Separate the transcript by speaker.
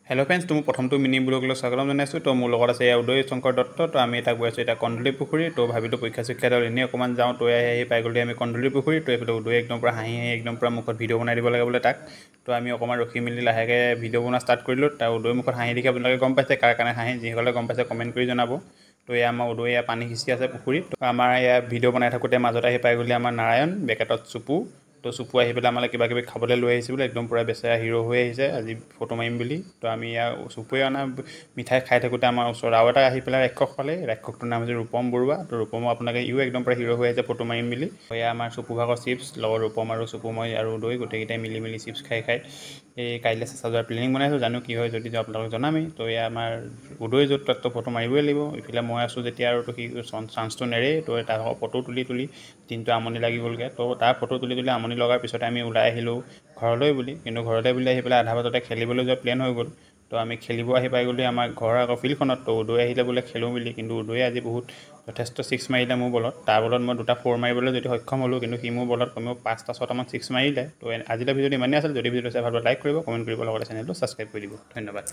Speaker 1: Hello friends तुम प्रथम तो मिनी ब्लॉग स्वागतम जानाइছোঁ तो मोर লগত আছে উদয় শংকৰ দত্ত তো আমি এটা গৈ আছোঁ এটা কন্দলি পুখুৰী তো ভাবিলোঁ পৰীক্ষা চৰীক্ষা দিলে এনেই অকণমান যাওঁ তো আহি পাই গ'লে আমি কন্দলি পুখুৰী তো এইফালে উদয় একদম পূৰা হাঁহি একদম পূৰা মুখত ভিডিঅ' বনাই দিব লাগে বোলে তাক তো আমি অকণমান ৰখি মেলি লাহেকৈ ভিডিঅ' বনোৱা ষ্টাৰ্ট কৰিলোঁ তাৰ উদয় মুখত হাঁহি দেখি আপোনালোকে গম পাইছে কাৰ কাৰণে হাঁহি যিসকলে গম পাইছে কমেণ্ট কৰি জনাব তো এয়া আমাৰ উদয় এয়া পানী সিঁচি আছে পুখুৰীত তো আমাৰ এয়া ভিডিঅ' বনাই থাকোঁতে মাজত আহি পাই গ'লে আমাৰ নাৰায়ণ বেকেটত চুপু তো চুপু আহি পেলাই আমালৈ কিবা কিবি খাবলৈ লৈ আহিছে বোলে একদম পূৰা বেচেৰা হিৰ' হৈ আহিছে আজি ফটো মাৰিম বুলি তো আমি ইয়াৰ চুপুৱে অনা মিঠাই খাই থাকোঁতে আমাৰ ওচৰত আৰু এটা আহি পেলাই ৰাক্ষস পালে ৰাক্ষসটোৰ নাম হৈছে ৰূপম বৰুৱা তো ৰূপমো আপোনালোকে ইও একদম পূৰা হিৰ' হৈ আহিছে ফটো মাৰিম বুলি এয়া আমাৰ চুপু ভাগৰ চিপছ লগত ৰূপম আৰু চুপু মই আৰু উদয় গোটেইকেইটাই মিলি মিলি চিপছ খাই এই কাইলৈ চেঁচা যোৱাৰ প্লেনিং বনাইছোঁ জানো কি হয় যদি আপোনালোকক জনামেই তো এয়া আমাৰ উদয় য'ত তাততো ফটো মাৰিবই লাগিব ইফালে মই আছোঁ যেতিয়া আৰু তো সি চান্সটো নেৰেই তো তাৰ ফটো তুলি দিনটো আমনি লাগি গ'লগৈ তো তাৰ ফটো তুলি আমনি লগাৰ পিছতে আমি ওলাই আহিলোঁ ঘৰলৈ বুলি কিন্তু ঘৰলৈ বুলি আহি পেলাই আধা বজাতে খেলিবলৈ যোৱা প্লেন হৈ গ'ল তো আমি খেলিব আহি পাই গ'লোঁ আমাৰ ঘৰৰ আগৰ ফিল্ডখনত তো উদয় আহিলে বোলে খেলোঁ বুলি কিন্তু উদয়ে আজি যথেষ্ট ছিক্স মাৰিলে মোৰ বলত তাৰ বলত মই দুটা 4 মাৰিবলৈ যদি সক্ষম হ'লোঁ কিন্তু সি মোৰ বলত কমেও 5টা 6টামান ছিক্স মাৰিলে তো আজিলৈ ভিডিঅ'টো ইমানেই আছিল যদি ভিডিঅ'টো চাই ভাল লাইক কৰিব কমেণ্ট কৰিব লগতে চেনেলটো ছাবস্ক্ৰাইব কৰি দিব ধন্যবাদ।